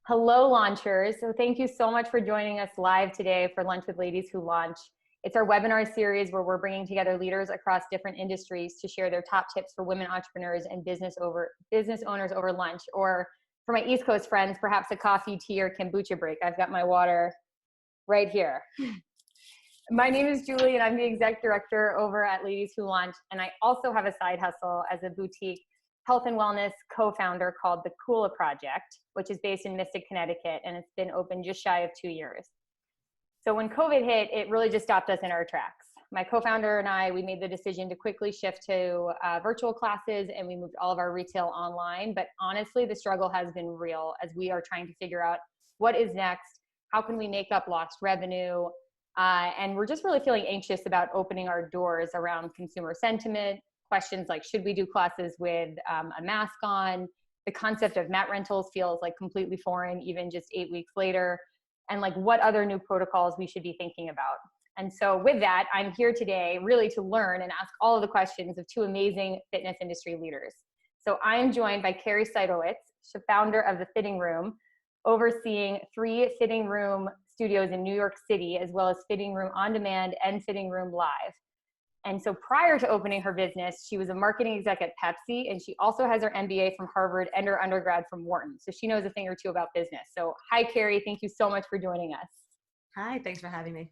Hello, launchers. So thank you so much for joining us live today for Lunch with Ladies Who Launch. It's our webinar series where we're bringing together leaders across different industries to share their top tips for women entrepreneurs and business owners over lunch, or for my East Coast friends, perhaps a coffee, tea, or kombucha break. I've got my water right here. My name is Julie, and I'm the exec director over at Ladies Who Launch, and I also have a side hustle as a boutique health and wellness co-founder called the Kula Project, which is based in Mystic, Connecticut, and it's been open just shy of 2 years. So when COVID hit, it really just stopped us in our tracks. My co-founder and I, we made the decision to quickly shift to virtual classes, and we moved all of our retail online. But honestly, the struggle has been real as we are trying to figure out what is next, how can we make up lost revenue, and we're just really feeling anxious about opening our doors around consumer sentiment, questions like, should we do classes with a mask on? The concept of mat rentals feels like completely foreign, even just 8 weeks later, and like what other new protocols we should be thinking about. And so with that, I'm here today really to learn and ask all of the questions of two amazing fitness industry leaders. So I am joined by Kari Saitowitz, founder of the Fhitting Room, overseeing 3 Fhitting Room studios in New York City, as well as Fhitting Room On Demand and Fhitting Room Live. And so prior to opening her business, she was a marketing exec at Pepsi, and she also has her MBA from Harvard and her undergrad from Wharton. So she knows a thing or two about business. So hi, Kari. Thank you so much for joining us. Hi, thanks for having me.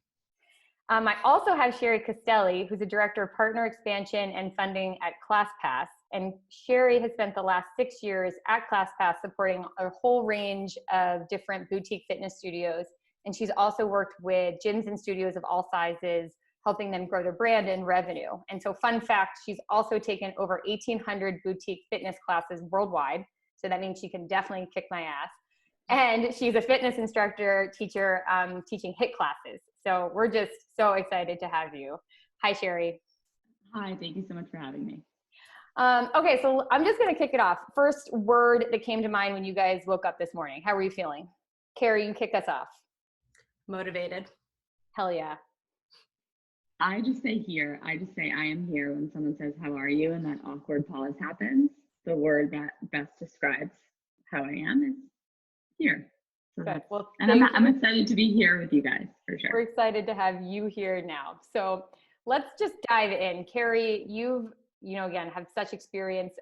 I also have Shari Castelli, who's a director of partner expansion and funding at ClassPass. And Shari has spent the last 6 years at ClassPass supporting a whole range of different boutique fitness studios. And she's also worked with gyms and studios of all sizes, helping them grow their brand and revenue. And so fun fact, she's also taken over 1,800 boutique fitness classes worldwide. So that means she can definitely kick my ass. And she's a fitness instructor, teacher, teaching HIIT classes. So we're just so excited to have you. Hi, Shari. Hi, thank you so much for having me. Okay, so I'm just gonna kick it off. First word that came to mind when you guys woke up this morning. How were you feeling? Kari, you kick us off. Motivated. Hell yeah. I just say here, I just say I am here when someone says, how are you? And that awkward pause happens. The word that best describes how I am is here. So good. Well, and I'm excited to be here with you guys, for sure. We're excited to have you here now. So let's just dive in. Kari, you've, again, have such experience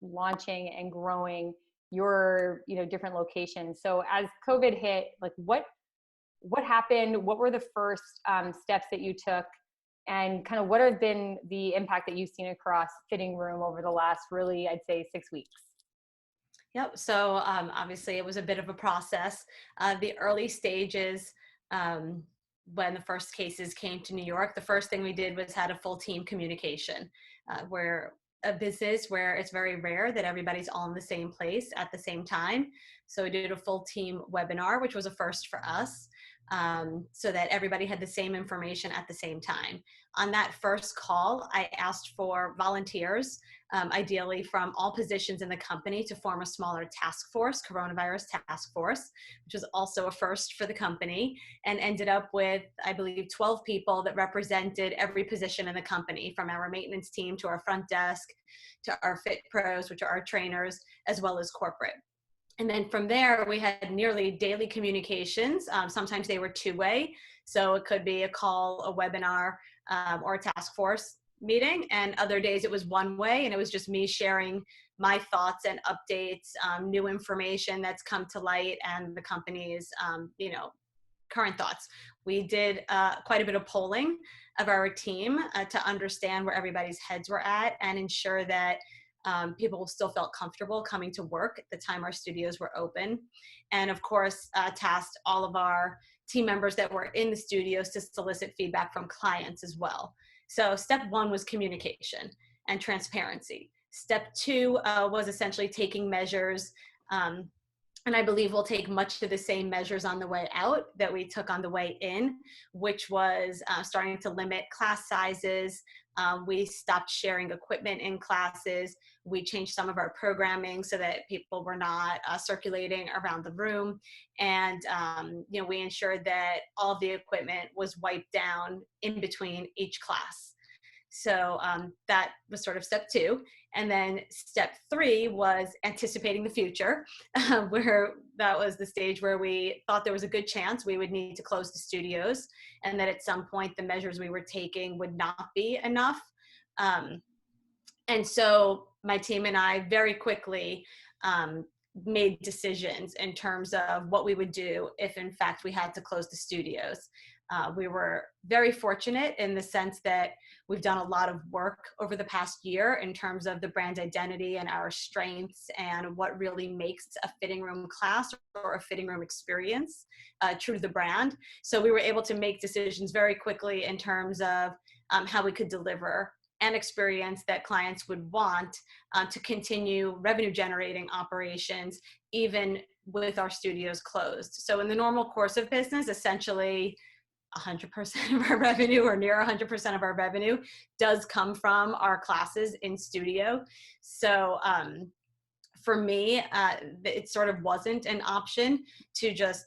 launching and growing your, different locations. So as COVID hit, like what happened? What were the first steps that you took? And kind of what have been the impact that you've seen across Fhitting Room over the last, really, I'd say 6 weeks? Yep. So obviously it was a bit of a process. The early stages, when the first cases came to New York, the first thing we did was had a full team communication, where a business where it's very rare that everybody's all in the same place at the same time. So we did a full team webinar, which was a first for us, so that everybody had the same information at the same time. On that first call, I asked for volunteers, ideally from all positions in the company, to form a smaller task force, coronavirus task force, which was also a first for the company, and ended up with, I believe, 12 people that represented every position in the company, from our maintenance team to our front desk to our fit pros, which are our trainers, as well as corporate. And then from there, we had nearly daily communications. Sometimes they were two-way. So it could be a call, a webinar, or a task force meeting. And other days it was one way, and it was just me sharing my thoughts and updates, new information that's come to light, and the company's, current thoughts. We did quite a bit of polling of our team to understand where everybody's heads were at and ensure that people still felt comfortable coming to work at the time our studios were open. And of course, tasked all of our team members that were in the studios to solicit feedback from clients as well. So step 1 was communication and transparency. Step 2 was essentially taking measures, and I believe we'll take much of the same measures on the way out that we took on the way in, which was starting to limit class sizes. We stopped sharing equipment in classes. We changed some of our programming so that people were not circulating around the room. And, we ensured that all of the equipment was wiped down in between each class. So that was sort of step 2. And then step 3 was anticipating the future, where that was the stage where we thought there was a good chance we would need to close the studios, and that at some point the measures we were taking would not be enough. And so my team and I very quickly made decisions in terms of what we would do if in fact we had to close the studios. We were very fortunate in the sense that we've done a lot of work over the past year in terms of the brand identity and our strengths and what really makes a fitting room class or a fitting room experience true to the brand. So we were able to make decisions very quickly in terms of how we could deliver an experience that clients would want to continue revenue generating operations even with our studios closed. So in the normal course of business, essentially 100% of our revenue or near 100% of our revenue does come from our classes in studio. So for me, it sort of wasn't an option to just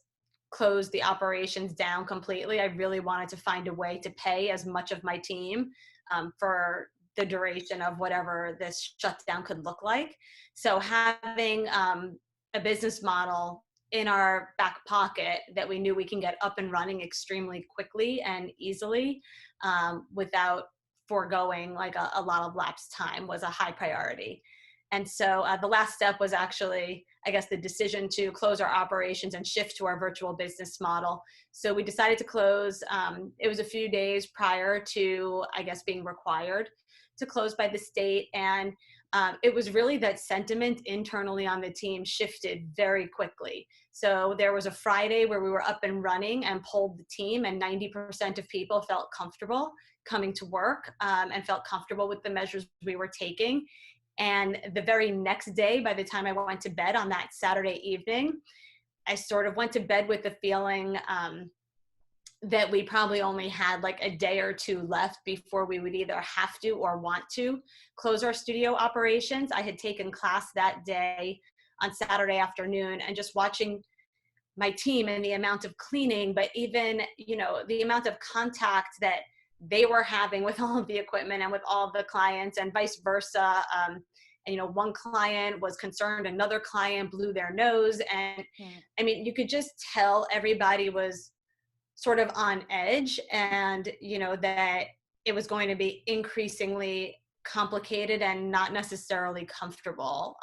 close the operations down completely. I really wanted to find a way to pay as much of my team for the duration of whatever this shutdown could look like. So having a business model in our back pocket that we knew we can get up and running extremely quickly and easily without foregoing like a lot of lapsed time was a high priority. And so the last step was actually, I guess, the decision to close our operations and shift to our virtual business model. So we decided to close. It was a few days prior to, I guess, being required to close by the state. And it was really that sentiment internally on the team shifted very quickly. So there was a Friday where we were up and running and polled the team, and 90% of people felt comfortable coming to work and felt comfortable with the measures we were taking. And the very next day, by the time I went to bed on that Saturday evening, I sort of went to bed with the feeling that we probably only had like a day or two left before we would either have to or want to close our studio operations. I had taken class that day on Saturday afternoon, and just watching my team and the amount of cleaning, but even, you know, the amount of contact that they were having with all of the equipment and with all of the clients and vice versa. And, you know, one client was concerned, another client blew their nose. And I mean, you could just tell everybody was sort of on edge, and, you know, that it was going to be increasingly complicated and not necessarily comfortable,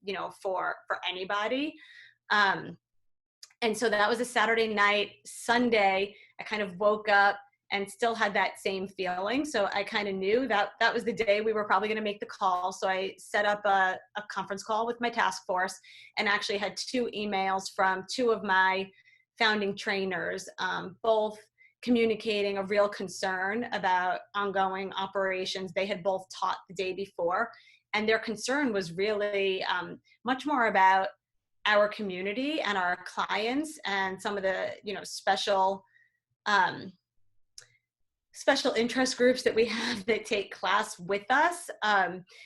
you know, for anybody. And so that was a Saturday night. Sunday, I kind of woke up and still had that same feeling. So I kind of knew that that was the day we were probably going to make the call. So I set up a conference call with my task force and actually had 2 emails from 2 of my founding trainers, both communicating a real concern about ongoing operations. They had both taught the day before, and their concern was really much more about our community and our clients and some of the, you know, special interest groups that we have that take class with us.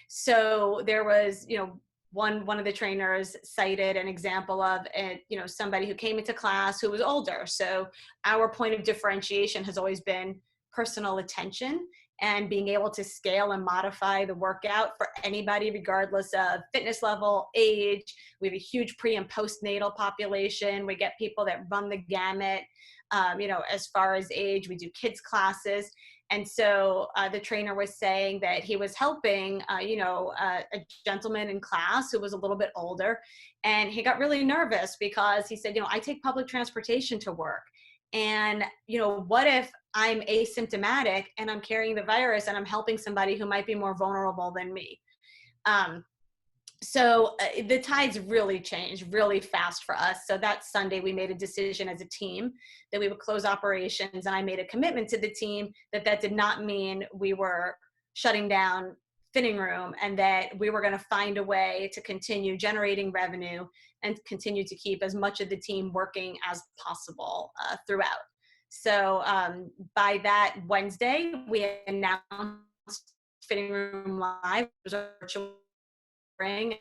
So there was, you know, one of the trainers cited an example of you know, somebody who came into class who was older. So our point of differentiation has always been personal attention and being able to scale and modify the workout for anybody, regardless of fitness level, age. We have a huge pre and postnatal population. We get people that run the gamut, you know, as far as age. We do kids classes. And so the trainer was saying that he was helping, you know, a gentleman in class who was a little bit older. And he got really nervous because he said, you know, I take public transportation to work. And, you know, what if I'm asymptomatic and I'm carrying the virus and I'm helping somebody who might be more vulnerable than me? So the tides really changed really fast for us. So that Sunday we made a decision as a team that we would close operations, and I made a commitment to the team that that did not mean we were shutting down Fhitting Room, and that we were going to find a way to continue generating revenue and continue to keep as much of the team working as possible throughout. So by that Wednesday, we announced Fhitting Room Live. It was a virtual spring,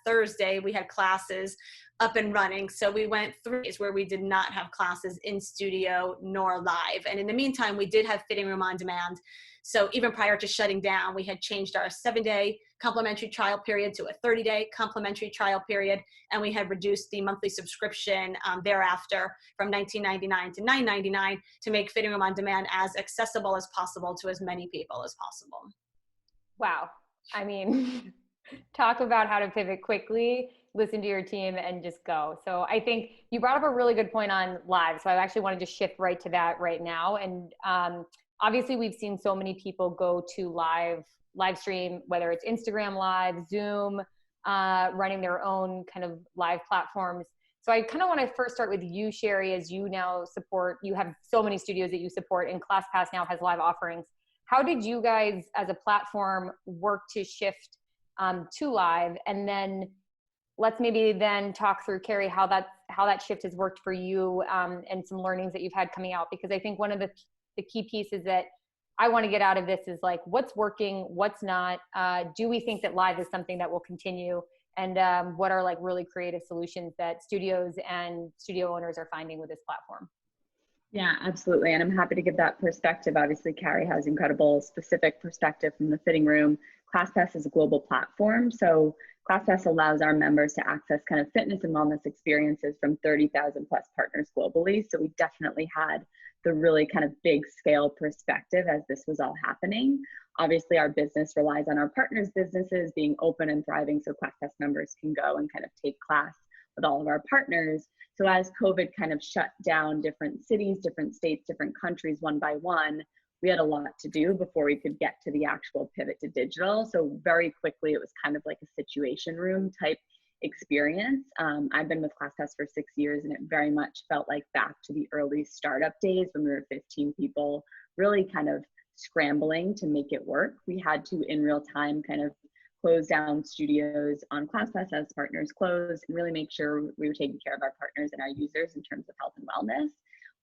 Thursday, we had classes up and running. So we went 3 days where we did not have classes in studio nor live. And in the meantime, we did have Fhitting Room on demand. So even prior to shutting down, we had changed our 7-day complimentary trial period to a 30-day complimentary trial period. And we had reduced the monthly subscription thereafter from $19.99 to $9.99 to make Fhitting Room on demand as accessible as possible to as many people as possible. Wow. I mean, talk about how to pivot quickly, listen to your team, and just go. So I think you brought up a really good point on live. So I actually wanted to shift right to that right now. And obviously we've seen so many people go to live stream, whether it's Instagram Live, Zoom, running their own kind of live platforms. So I kind of want to first start with you, Shari, as you now you have so many studios that you support, and ClassPass now has live offerings. How did you guys as a platform work to shift to live? And then let's maybe then talk through, Kari, how that shift has worked for you, and some learnings that you've had coming out, because I think one of the key pieces that I want to get out of this is like, what's working, what's not, do we think that live is something that will continue, and what are like really creative solutions that studios and studio owners are finding with this platform? Yeah, absolutely. And I'm happy to give that perspective. Obviously, Kari has incredible specific perspective from the Fhitting Room. ClassPass is a global platform. So ClassPass allows our members to access kind of fitness and wellness experiences from 30,000 plus partners globally. So we definitely had the really kind of big scale perspective as this was all happening. Obviously, our business relies on our partners' businesses being open and thriving, so ClassPass members can go and kind of take class with all of our partners. So as COVID kind of shut down different cities, different states, different countries one by one, we had a lot to do before we could get to the actual pivot to digital. So very quickly, it was kind of like a situation room type experience. I've been with ClassPass for 6 years, and it very much felt like back to the early startup days when we were 15 people, really kind of scrambling to make it work. We had to, in real time, kind of close down studios on ClassPass as partners closed, and really make sure we were taking care of our partners and our users in terms of health and wellness.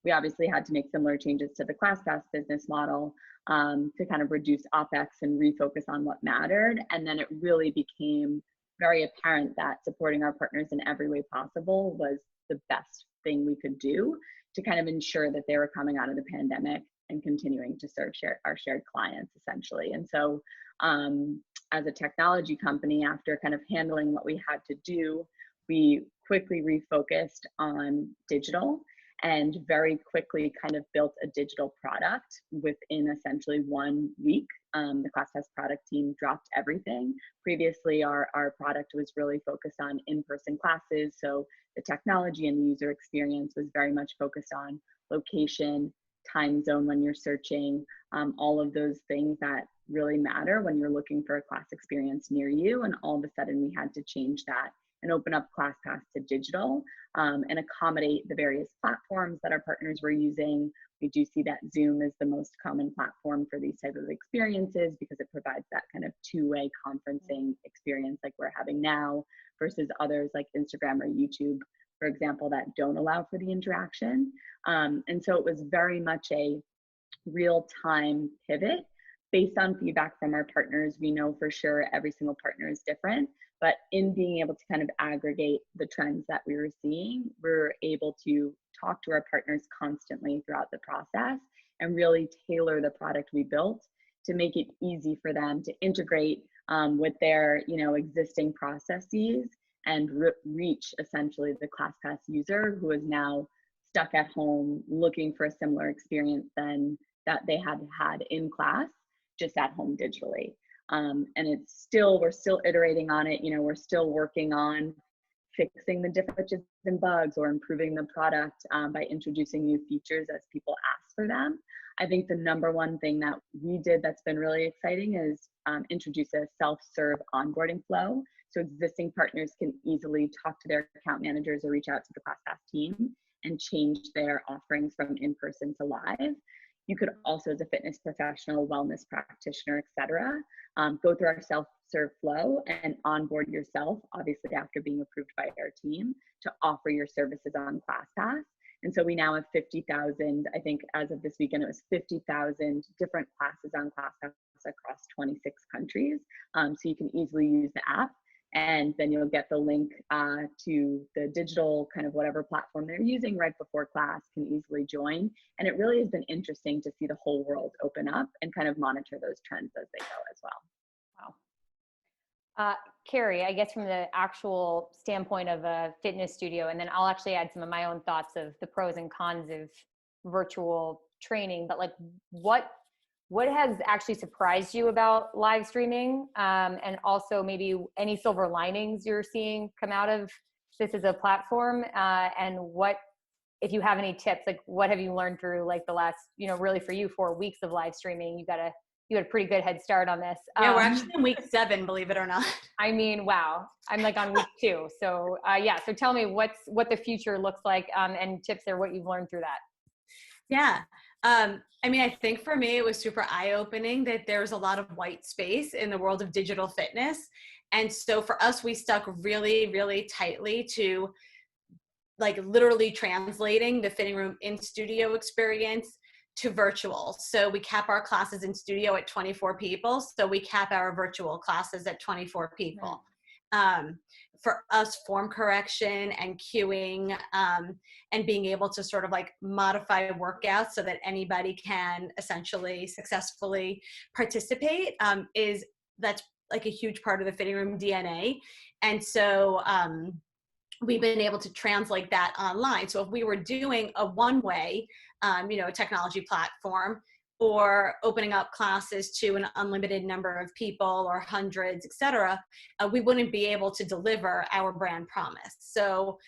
We obviously had to make similar changes to the ClassPass business model to kind of reduce OpEx and refocus on what mattered. And then it really became very apparent that supporting our partners in every way possible was the best thing we could do to kind of ensure that they were coming out of the pandemic and continuing to serve our shared clients, essentially. And so as a technology company, after kind of handling what we had to do, we quickly refocused on digital and very quickly kind of built a digital product within essentially 1 week. The ClassPass product team dropped everything. Previously, our product was really focused on in-person classes. So the technology and the user experience was very much focused on location, time zone when you're searching, all of those things that really matter when you're looking for a class experience near you. And all of a sudden we had to change that and open up ClassPass to digital and accommodate the various platforms that our partners were using. We do see that Zoom is the most common platform for these type of experiences because it provides that kind of two-way conferencing experience like we're having now, versus others like Instagram or YouTube, for example, that don't allow for the interaction. And so it was very much a real-time pivot based on feedback from our partners. We know for sure every single partner is different, but in being able to kind of aggregate the trends that we were seeing, we're able to talk to our partners constantly throughout the process and really tailor the product we built to make it easy for them to integrate with their existing processes and reach essentially the ClassPass user who is now stuck at home looking for a similar experience than that they had had in class, just at home digitally. And we're still iterating on it. We're still working on fixing the differences and bugs or improving the product by introducing new features as people ask for them. I think the number one thing that we did that's been really exciting is introduce a self-serve onboarding flow. So existing partners can easily talk to their account managers or reach out to the ClassPass team and change their offerings from in-person to live. You could also, as a fitness professional, wellness practitioner, et cetera, go through our self-serve flow and onboard yourself, obviously after being approved by our team, to offer your services on ClassPass. And so we now have 50,000, I think as of this weekend, it was 50,000 different classes on ClassPass across 26 countries. So you can easily use the app And then you'll get the link to the digital kind of whatever platform they're using right before class, can easily join. And it really has been interesting to see the whole world open up and kind of monitor those trends as they go as well. Wow. Kari, I guess from the actual standpoint of a fitness studio, and then I'll actually add some of my own thoughts of the pros and cons of virtual training, but like what has actually surprised you about live streaming? And also maybe any silver linings you're seeing come out of this as a platform? And what, if you have any tips, like what have you learned through like the last, really for you, 4 weeks of live streaming? You had a pretty good head start on this. Yeah, we're actually in week 7, believe it or not. I mean, wow. I'm like on week 2. So so tell me what the future looks like, and tips or what you've learned through that. Yeah. I think for me, it was super eye-opening that there's a lot of white space in the world of digital fitness. And so for us, we stuck really, really tightly to like literally translating the fitting room in studio experience to virtual. So we cap our classes in studio at 24 people. So we cap our virtual classes at 24 people. For us, form correction and cueing, and being able to sort of like modify workouts so that anybody can essentially successfully participate, that's like a huge part of the fitting room DNA. And so we've been able to translate that online. So if we were doing a one-way, technology platform, or opening up classes to an unlimited number of people or hundreds, et cetera, we wouldn't be able to deliver our brand promise. So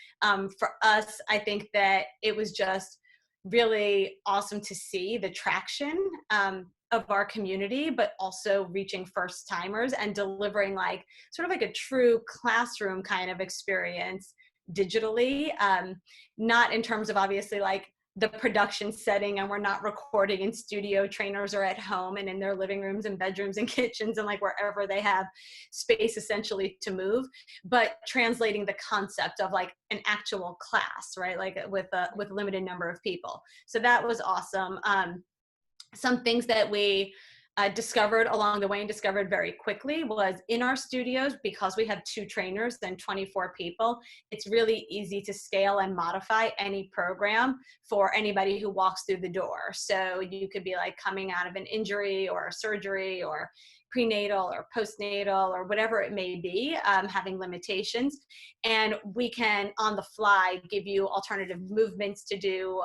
for us, I think that it was just really awesome to see the traction of our community, but also reaching first timers and delivering like sort of like a true classroom kind of experience digitally, not in terms of obviously like the production setting, and we're not recording in studio. Trainers are at home and in their living rooms and bedrooms and kitchens and like wherever they have space essentially to move, but translating the concept of like an actual class, right? Like with a limited number of people. So that was awesome. Some things that we discovered along the way and discovered very quickly was in our studios, because we have 2 trainers and 24 people, it's really easy to scale and modify any program for anybody who walks through the door. So you could be like coming out of an injury or a surgery or prenatal or postnatal or whatever it may be, having limitations. And we can on the fly give you alternative movements to do,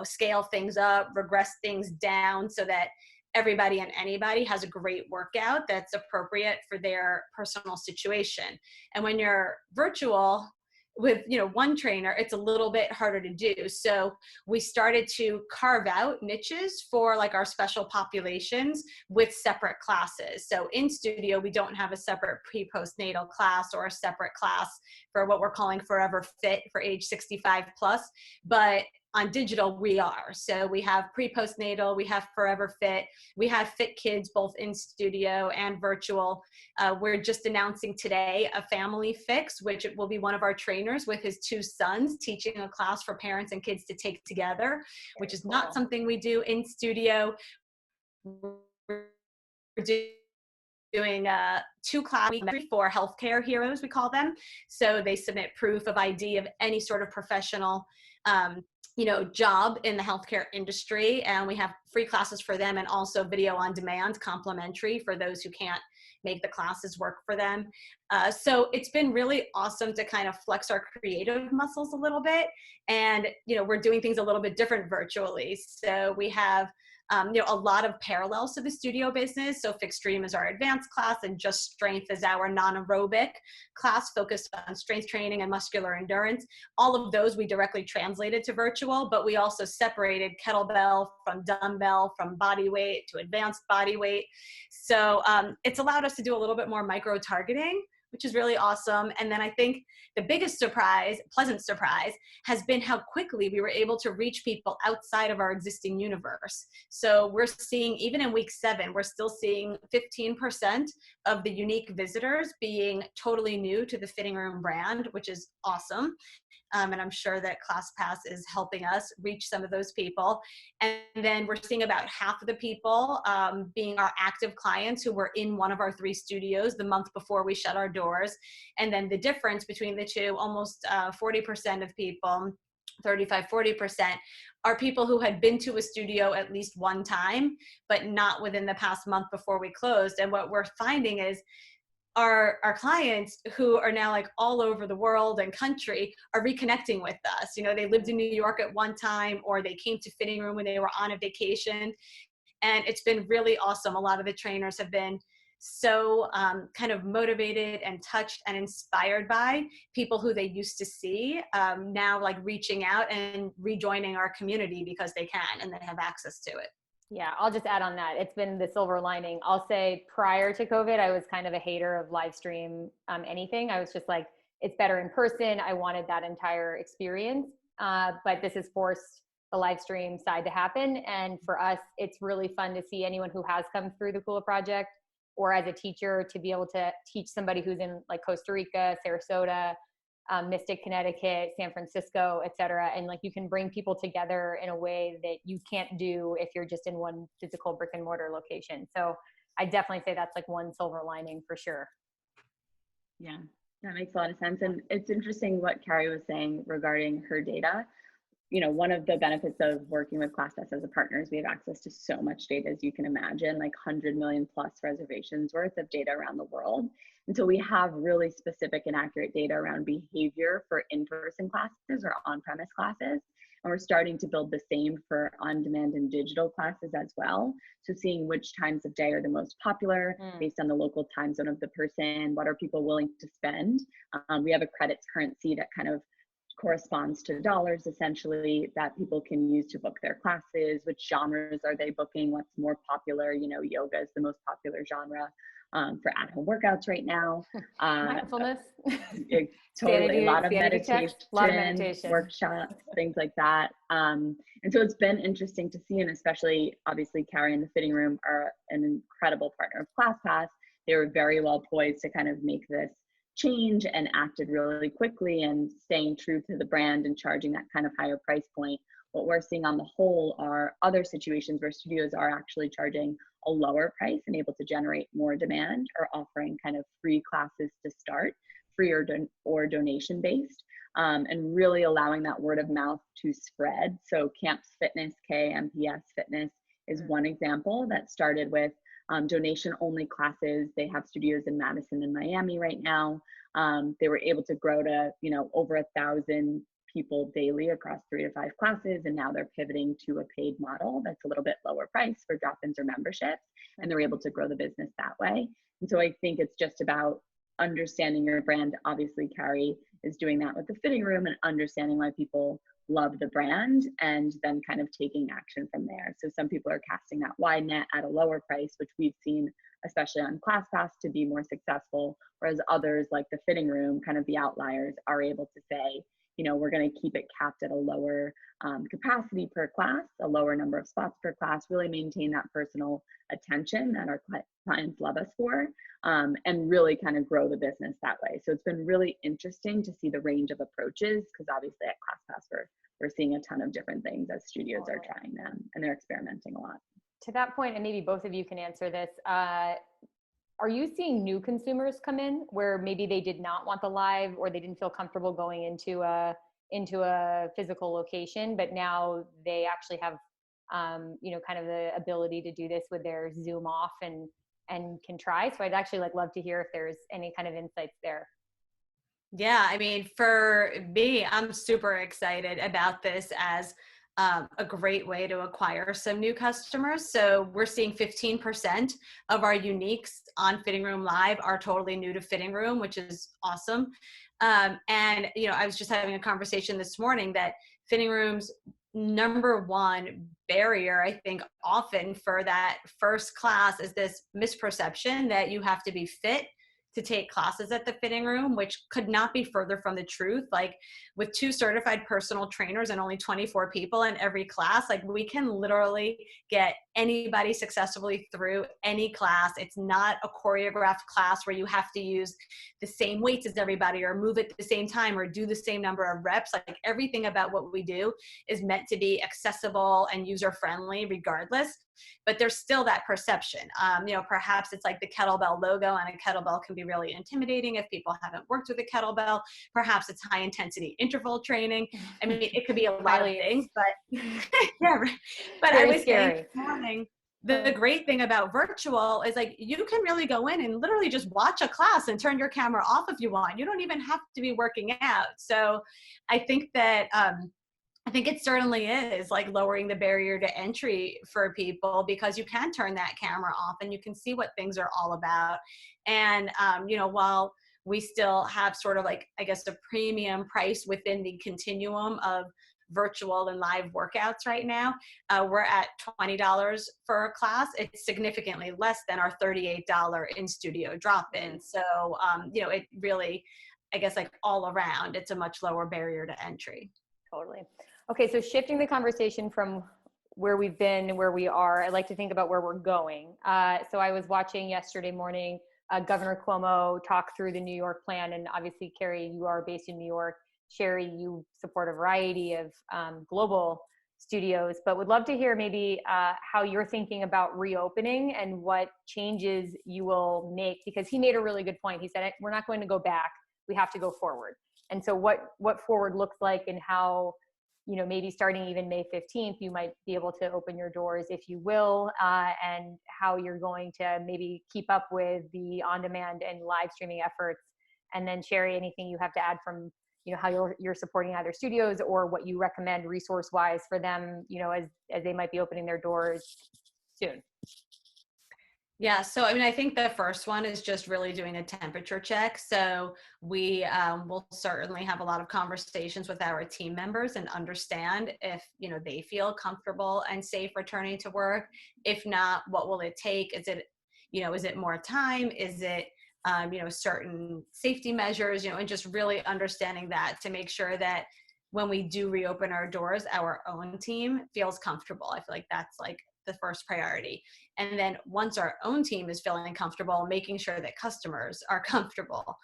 scale things up, regress things down so that everybody and anybody has a great workout that's appropriate for their personal situation. And when you're virtual with, one trainer, it's a little bit harder to do. So we started to carve out niches for like our special populations with separate classes. So in studio, we don't have a separate pre-postnatal class or a separate class for what we're calling Forever Fit for age 65 plus, but on digital, we are. So we have pre-postnatal, we have Forever Fit, we have Fit Kids, both in studio and virtual. We're just announcing today a Family Fix, which will be one of our trainers with his 2 sons teaching a class for parents and kids to take together, which is not something we do in studio. We're doing 2 classes for healthcare heroes, we call them. So they submit proof of ID of any sort of professional job in the healthcare industry. And we have free classes for them and also video on demand, complimentary for those who can't make the classes work for them. So it's been really awesome to kind of flex our creative muscles a little bit. And, we're doing things a little bit different virtually. So we have a lot of parallels to the studio business. So Fixed Stream is our advanced class, and Just Strength is our non-aerobic class focused on strength training and muscular endurance. All of those we directly translated to virtual, but we also separated kettlebell from dumbbell, from body weight to advanced body weight. So it's allowed us to do a little bit more micro targeting, which is really awesome. And then I think the biggest surprise, pleasant surprise, has been how quickly we were able to reach people outside of our existing universe. So we're seeing, even in week 7, we're still seeing 15% of the unique visitors being totally new to the Fitting Room brand, which is awesome. And I'm sure that ClassPass is helping us reach some of those people. And then we're seeing about half of the people being our active clients who were in one of our 3 studios the month before we shut our doors. And then the difference between the two, almost 40% of people, 35–40%, are people who had been to a studio at least one time, but not within the past month before we closed. And what we're finding is our clients who are now like all over the world and country are reconnecting with us. You know, they lived in New York at one time, or they came to Fitting Room when they were on a vacation. And it's been really awesome. A lot of the trainers have been so kind of motivated and touched and inspired by people who they used to see, now like reaching out and rejoining our community because they can and they have access to it. Yeah, I'll just add on that. It's been the silver lining. I'll say prior to COVID, I was kind of a hater of live stream anything. I was just like, it's better in person. I wanted that entire experience. But this has forced the live stream side to happen. And for us, it's really fun to see anyone who has come through the Kula Project, or as a teacher to be able to teach somebody who's in like Costa Rica, Sarasota, Mystic, Connecticut, San Francisco, et cetera. And like you can bring people together in a way that you can't do if you're just in one physical brick and mortar location. So I definitely say that's like one silver lining for sure. Yeah, that makes a lot of sense. And it's interesting what Kari was saying regarding her data. You know, one of the benefits of working with ClassPass as a partner is we have access to so much data, as you can imagine, like 100 million plus reservations worth of data around the world. And so we have really specific and accurate data around behavior for in-person classes or on-premise classes. And we're starting to build the same for on-demand and digital classes as well. So seeing which times of day are the most popular based on the local time zone of the person, what are people willing to spend? We have a credits currency that kind of corresponds to dollars essentially that people can use to book their classes. Which genres are they booking? What's more popular? You know, yoga is the most popular genre for at-home workouts right now. Mindfulness. Totally. A lot of meditation, workshops, things like that. And so it's been interesting to see, and especially obviously Kari and the Fitting Room are an incredible partner of ClassPass. They were very well poised to kind of make this change and acted really quickly and staying true to the brand and charging that kind of higher price point. What we're seeing on the whole are other situations where studios are actually charging a lower price and able to generate more demand, or offering kind of free classes to start, free or donation based, and really allowing that word of mouth to spread. So Camps Fitness, KMPS Fitness is one example that started with donation only classes. They have studios in Madison and Miami right now. They were able to grow to, you know, over 1,000 people daily across 3 to 5 classes. And now they're pivoting to a paid model that's a little bit lower price for drop-ins or memberships. And they're able to grow the business that way. And so I think it's just about understanding your brand. Obviously, Kari is doing that with the Fitting Room and understanding why people love the brand, and then kind of taking action from there. So some people are casting that wide net at a lower price, which we've seen, especially on ClassPass, to be more successful, whereas others like the Fitting Room, kind of the outliers, are able to say, you know, we're going to keep it capped at a lower capacity per class, a lower number of spots per class, really maintain that personal attention that our clients love us for, and really kind of grow the business that way. So it's been really interesting to see the range of approaches, because obviously at ClassPass we're seeing a ton of different things as studios are trying them, and they're experimenting a lot. To that point, and maybe both of you can answer this, are you seeing new consumers come in where maybe they did not want the live, or they didn't feel comfortable going into a physical location, but now they actually have, you know, kind of the ability to do this with their Zoom off and can try? So I'd actually love to hear if there's any kind of insights there. Yeah, I mean, for me, I'm super excited about this as a great way to acquire some new customers. So we're seeing 15% of our uniques on Fitting Room Live are totally new to Fitting Room, which is awesome. And, you know, I was just having a conversation this morning that Fitting Room's #1 barrier, I think, often for that first class is this misperception that you have to be fit to take classes at the Fitting Room, which could not be further from the truth. Like, with 2 certified personal trainers and only 24 people in every class, like, we can literally get anybody successfully through any class. It's not a choreographed class where you have to use the same weights as everybody or move at the same time or do the same number of reps. Like everything about what we do is meant to be accessible and user-friendly regardless, but there's still that perception. Perhaps it's like the kettlebell logo, and a kettlebell can be really intimidating if people haven't worked with a kettlebell. Perhaps it's high intensity interval training. I mean, it could be a lot of things, but yeah, right. But I was saying this morning, the great thing about virtual is like you can really go in and literally just watch a class and turn your camera off if you want. You don't even have to be working out. So I think that I think it certainly is like lowering the barrier to entry for people, because you can turn that camera off and you can see what things are all about. And, while we still have sort of like, I guess, a premium price within the continuum of virtual and live workouts right now, we're at $20 for a class. It's significantly less than our $38 in-studio drop-in. So, it really, I guess, like all around, it's a much lower barrier to entry. Totally. Okay, so shifting the conversation from where we've been and where we are, I like to think about where we're going. So I was watching yesterday morning Governor Cuomo talk through the New York plan, and obviously, Kari, you are based in New York. Shari, you support a variety of global studios, but would love to hear maybe how you're thinking about reopening and what changes you will make, because he made a really good point. He said, we're not going to go back, we have to go forward. And so what forward looks like, and how, maybe starting even May 15th, you might be able to open your doors, if you will, and how you're going to maybe keep up with the on-demand and live streaming efforts. And then Shari, anything you have to add from, how you're supporting either studios or what you recommend resource-wise for them, as they might be opening their doors soon. Yeah, so I mean, I think the first one is just really doing a temperature check. So we will certainly have a lot of conversations with our team members and understand if, they feel comfortable and safe returning to work. If not, what will it take? Is it more time? Is it, certain safety measures, and just really understanding that to make sure that when we do reopen our doors, our own team feels comfortable. I feel like that's like the first priority. And then once our own team is feeling comfortable, making sure that customers are comfortable,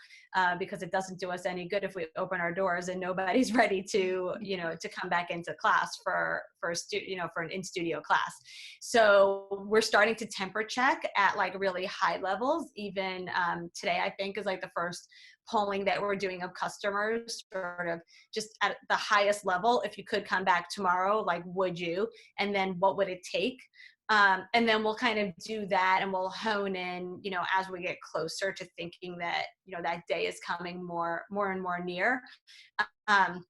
because it doesn't do us any good if we open our doors and nobody's ready to, to come back into class for an in-studio class. So we're starting to temper check at like really high levels. Even today, I think, is like the first polling that we're doing of customers, sort of just at the highest level. If you could come back tomorrow, like, would you? And then what would it take? And then we'll kind of do that, and we'll hone in, as we get closer to thinking that, that day is coming more and more near, to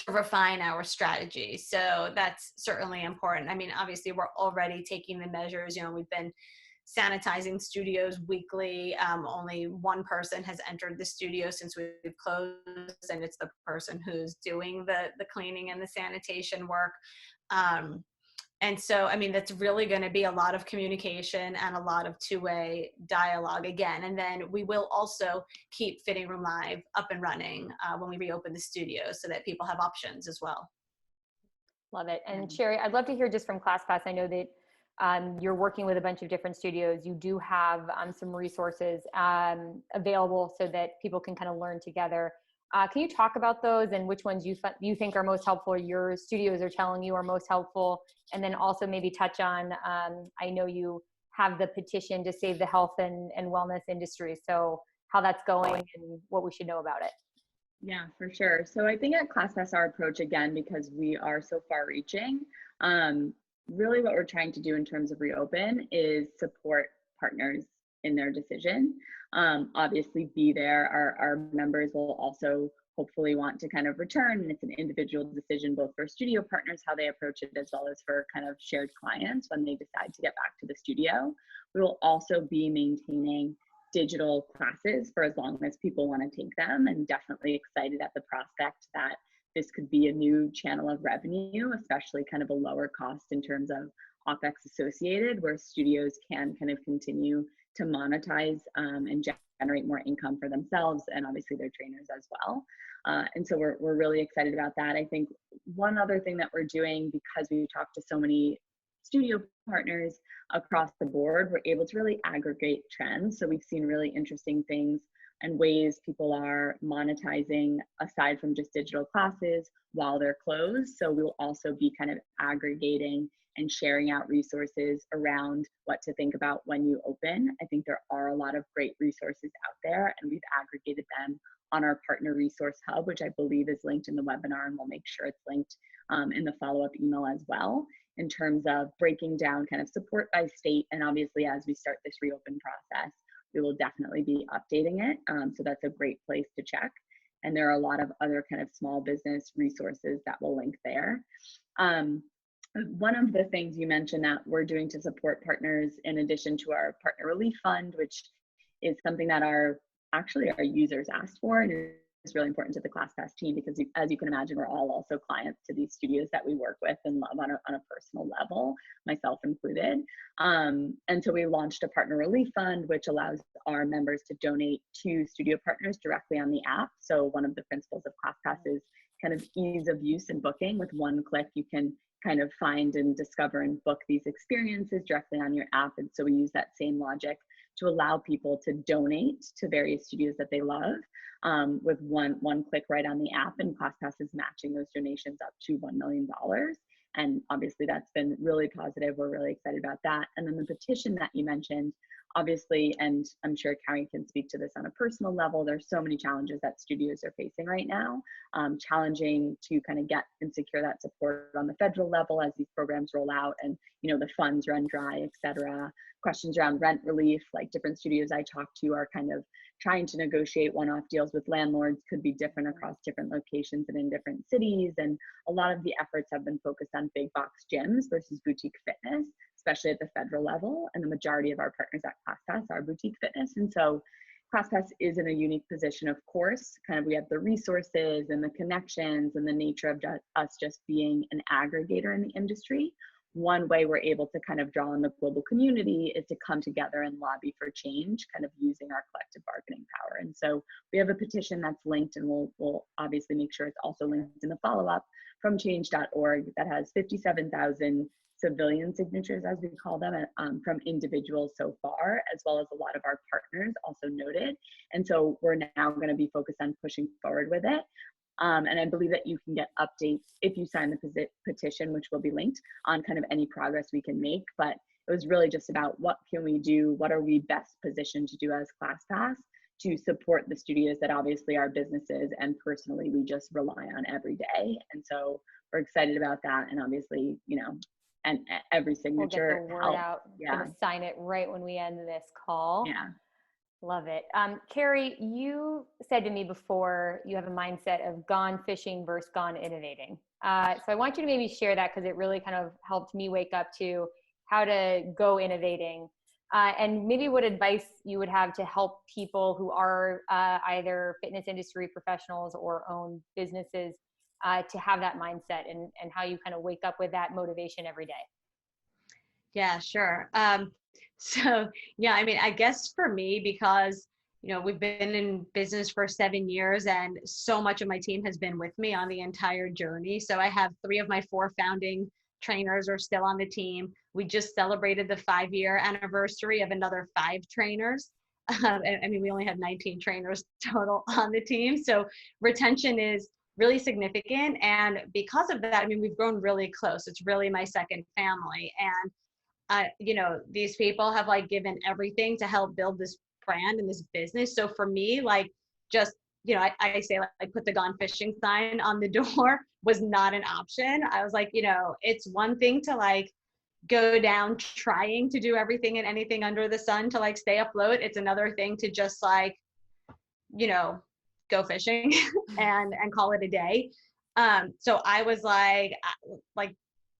refine our strategy. So that's certainly important. I mean, obviously we're already taking the measures, we've been sanitizing studios weekly. Only one person has entered the studio since we've closed, and it's the person who's doing the cleaning and the sanitation work. And so, I mean, that's really going to be a lot of communication and a lot of two-way dialogue again. And then we will also keep Fhitting Room Live up and running when we reopen the studio, so that people have options as well. Love it. And Shari, I'd love to hear just from ClassPass. I know that you're working with a bunch of different studios. You do have some resources available so that people can kind of learn together. Can you talk about those and which ones you think are most helpful, your studios are telling you are most helpful? And then also maybe touch on, I know you have the petition to save the health and wellness industry. So how that's going and what we should know about it. Yeah, for sure. So I think at ClassPass, our approach, again, because we are so far reaching, really what we're trying to do in terms of reopen is support partners in their decision. Obviously be there. Our members will also hopefully want to kind of return, and it's an individual decision both for studio partners, how they approach it, as well as for kind of shared clients when they decide to get back to the studio. We will also be maintaining digital classes for as long as people want to take them, and definitely excited at the prospect that this could be a new channel of revenue, especially kind of a lower cost in terms of OpEx associated, where studios can kind of continue to monetize and generate more income for themselves and obviously their trainers as well. And so we're really excited about that. I think one other thing that we're doing, because we talked to so many studio partners across the board, we're able to really aggregate trends. So we've seen really interesting things and ways people are monetizing aside from just digital classes while they're closed. So we'll also be kind of aggregating and sharing out resources around what to think about when you open. I think there are a lot of great resources out there, and we've aggregated them on our partner resource hub, which I believe is linked in the webinar, and we'll make sure it's linked in the follow-up email as well, in terms of breaking down kind of support by state. And obviously, as we start this reopen process, we will definitely be updating it. So that's a great place to check. And there are a lot of other kind of small business resources that will link there. One of the things you mentioned that we're doing to support partners, in addition to our partner relief fund, which is something that our users asked for, and is really important to the ClassPass team, because as you can imagine, we're all also clients to these studios that we work with and love on a personal level, myself included. And so we launched a partner relief fund, which allows our members to donate to studio partners directly on the app. So one of the principles of ClassPass is kind of ease of use and booking. With one click, you can kind of find and discover and book these experiences directly on your app. And so we use that same logic to allow people to donate to various studios that they love with one click right on the app, and ClassPass is matching those donations up to $1 million. And obviously that's been really positive. We're really excited about that. And then the petition that you mentioned, obviously, and I'm sure Kari can speak to this on a personal level, there's so many challenges that studios are facing right now, challenging to kind of get and secure that support on the federal level as these programs roll out and, you know, the funds run dry, et cetera. Questions around rent relief, like different studios I talk to are kind of trying to negotiate one-off deals with landlords, could be different across different locations and in different cities. And a lot of the efforts have been focused on big box gyms versus boutique fitness, especially at the federal level. And the majority of our partners at ClassPass are boutique fitness. And so ClassPass is in a unique position, of course. Kind of we have the resources and the connections and the nature of us just being an aggregator in the industry. One way we're able to kind of draw on the global community is to come together and lobby for change, kind of using our collective bargaining power. And so we have a petition that's linked, and we'll obviously make sure it's also linked in the follow-up, from change.org, that has 57,000 civilian signatures, as we call them, from individuals so far, as well as a lot of our partners also noted. And so we're now going to be focused on pushing forward with it. And I believe that you can get updates if you sign the petition, which will be linked, on kind of any progress we can make. But it was really just about what can we do, what are we best positioned to do as ClassPass to support the studios that obviously are businesses and personally we just rely on every day. And so we're excited about that. And obviously, you know, and every signature we'll get the word helps. out. Yeah. Gonna sign it right when we end this call. Yeah. Love it. Kari, you said to me before you have a mindset of gone fishing versus gone innovating. So I want you to maybe share that, because it really kind of helped me wake up to how to go innovating, and maybe what advice you would have to help people who are either fitness industry professionals or own businesses to have that mindset, and how you kind of wake up with that motivation every day. Yeah, sure. So yeah, I mean, I guess for me, because, you know, we've been in business for 7 years and so much of my team has been with me on the entire journey. So I have 3 of my 4 founding trainers are still on the team. We just celebrated the 5-year anniversary of another 5 trainers. I mean, we only have 19 trainers total on the team. So retention is really significant. And because of that, I mean, we've grown really close. It's really my second family. And you know, these people have like given everything to help build this brand and this business. So for me, like, just, you know, I say like put the gone fishing sign on the door was not an option. I was like, you know, it's one thing to like go down trying to do everything and anything under the sun to like stay afloat. It's another thing to just like, you know, go fishing and call it a day. So I was like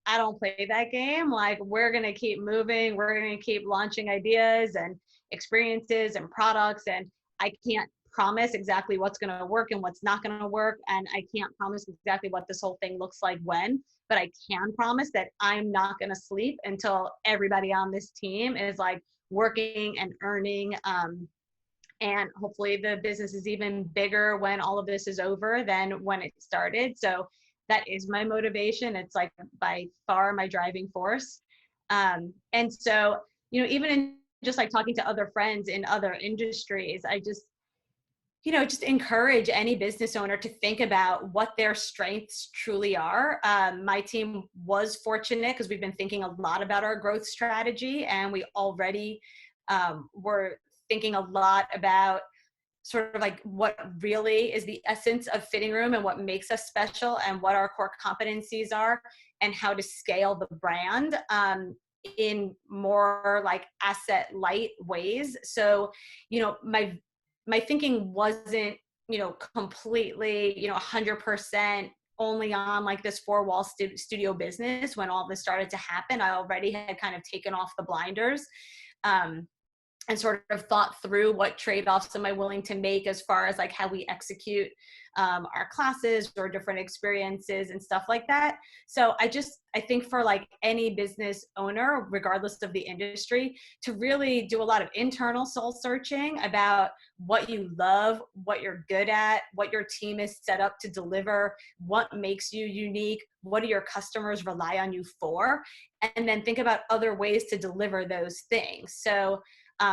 I don't play that game. Like, we're going to keep moving. We're going to keep launching ideas and experiences and products. And I can't promise exactly what's going to work and what's not going to work. And I can't promise exactly what this whole thing looks like when, but I can promise that I'm not going to sleep until everybody on this team is like working and earning. And hopefully the business is even bigger when all of this is over than when it started. So that is my motivation. It's like by far my driving force. And so, even in just like talking to other friends in other industries, I just, just encourage any business owner to think about what their strengths truly are. My team was fortunate because we've been thinking a lot about our growth strategy, and we already were thinking a lot about sort of like what really is the essence of Fhitting Room and what makes us special and what our core competencies are and how to scale the brand in more like asset light ways. So, my thinking wasn't, completely, 100% only on like this four-wall studio business. When all this started to happen, I already had kind of taken off the blinders and sort of thought through what trade-offs am I willing to make as far as like how we execute our classes or different experiences and stuff like that. So I think for like any business owner, regardless of the industry, to really do a lot of internal soul searching about what you love, what you're good at, what your team is set up to deliver, what makes you unique, what do your customers rely on you for, and then think about other ways to deliver those things. So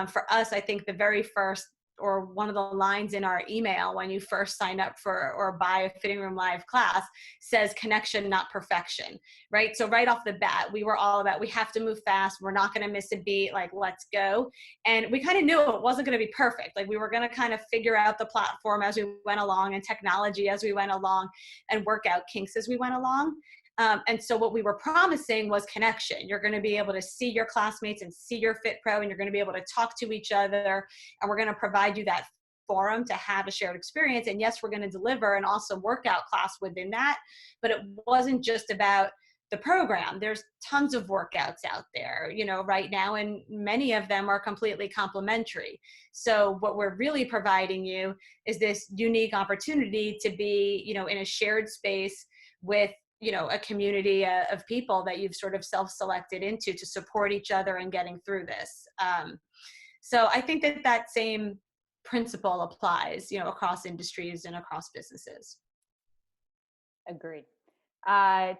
for us, I think the very first or one of the lines in our email when you first sign up for or buy a Fhitting Room Live class says connection, not perfection, right? So right off the bat, we were all about, we have to move fast. We're not going to miss a beat. Like, let's go. And we kind of knew it wasn't going to be perfect. Like we were going to kind of figure out the platform as we went along and technology as we went along and work out kinks as we went along. And so what we were promising was connection. You're going to be able to see your classmates and see your Fit Pro, and you're going to be able to talk to each other. And we're going to provide you that forum to have a shared experience. And yes, we're going to deliver an awesome workout class within that. But it wasn't just about the program. There's tons of workouts out there, right now, and many of them are completely complimentary. So what we're really providing you is this unique opportunity to be, in a shared space with a community of people that you've sort of self-selected into to support each other in getting through this. So I think that same principle applies, across industries and across businesses. Agreed.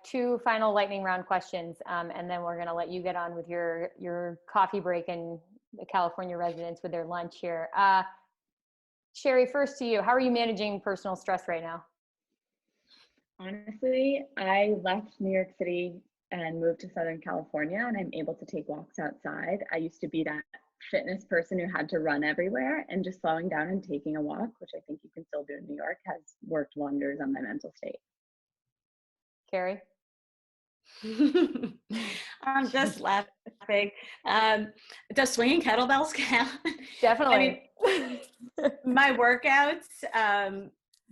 Two final lightning round questions, and then we're going to let you get on with your coffee break and the California residents with their lunch here. Shari, first to you. How are you managing personal stress right now? Honestly, I left New York City and moved to Southern California, and I'm able to take walks outside. I used to be that fitness person who had to run everywhere, and just slowing down and taking a walk, which I think you can still do in New York, has worked wonders on my mental state. Kari? I'm just laughing. Does swinging kettlebells count? Definitely. My workouts,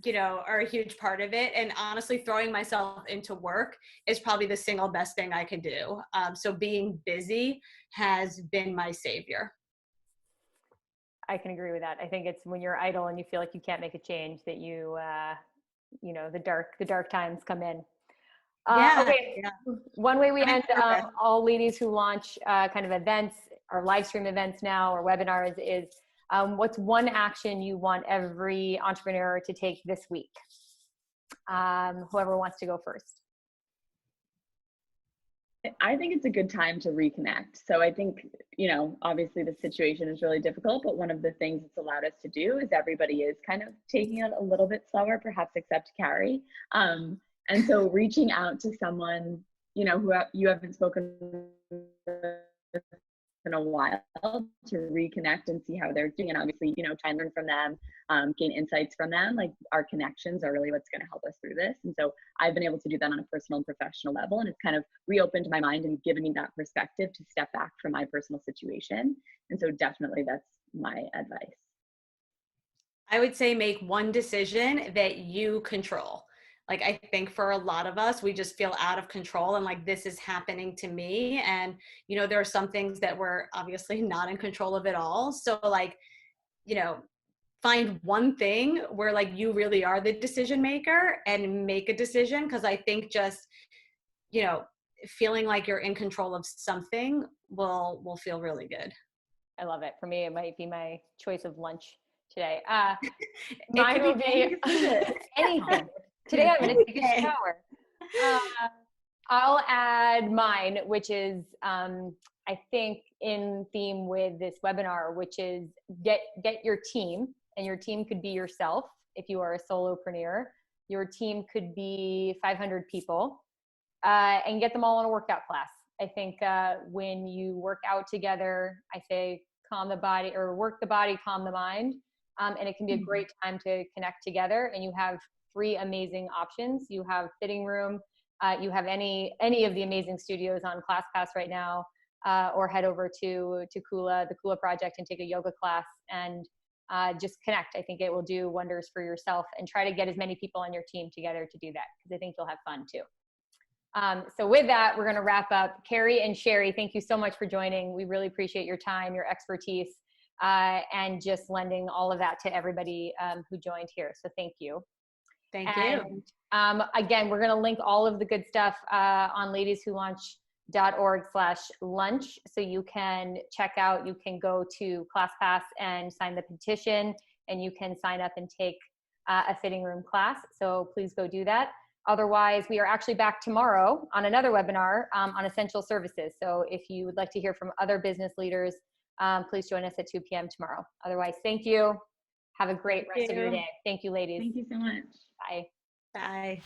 are a huge part of it. And honestly, throwing myself into work is probably the single best thing I can do. So being busy has been my savior. I can agree with that. I think it's when you're idle and you feel like you can't make a change that the dark times come in. Okay. Yeah. One way we end all ladies who launch kind of events or live stream events now or webinars is what's one action you want every entrepreneur to take this week? Whoever wants to go first. I think it's a good time to reconnect. So I think, obviously the situation is really difficult, but one of the things it's allowed us to do is everybody is kind of taking it a little bit slower, perhaps except Kari. And so reaching out to someone, who you haven't spoken with in a while to reconnect and see how they're doing, and obviously, try and learn from them, gain insights from them. Like our connections are really what's going to help us through this. And so I've been able to do that on a personal and professional level, and it's kind of reopened my mind and given me that perspective to step back from my personal situation. And so definitely that's my advice. I would say make one decision that you control. Like, I think for a lot of us, we just feel out of control and like, this is happening to me. And, there are some things that we're obviously not in control of at all. So like, find one thing where like you really are the decision maker and make a decision. Cause I think just, feeling like you're in control of something will feel really good. I love it. For me, it might be my choice of lunch today. Mine will be anything. Today I'm going to take a shower. I'll add mine, which is, I think in theme with this webinar, which is get your team, and your team could be yourself if you are a solopreneur. Your team could be 500 people, and get them all in a workout class. I think when you work out together, I say calm the body, or work the body, calm the mind. And it can be a great time to connect together. And you have 3 amazing options. You have Fhitting Room. You have any of the amazing studios on ClassPass right now, or head over to Kula, the Kula Project, and take a yoga class and just connect. I think it will do wonders for yourself, and try to get as many people on your team together to do that, because I think you'll have fun too. So with that, we're going to wrap up. Kari and Shari, thank you so much for joining. We really appreciate your time, your expertise, and just lending all of that to everybody who joined here. So thank you. Thank you. Again, we're going to link all of the good stuff on ladieswholaunch.org/lunch. So you can check out, you can go to ClassPass and sign the petition, and you can sign up and take a Fhitting Room class. So please go do that. Otherwise, we are actually back tomorrow on another webinar on essential services. So if you would like to hear from other business leaders, please join us at 2 p.m. tomorrow. Otherwise, thank you. Have a great rest of your day. Thank you, ladies. Thank you so much. Bye. Bye.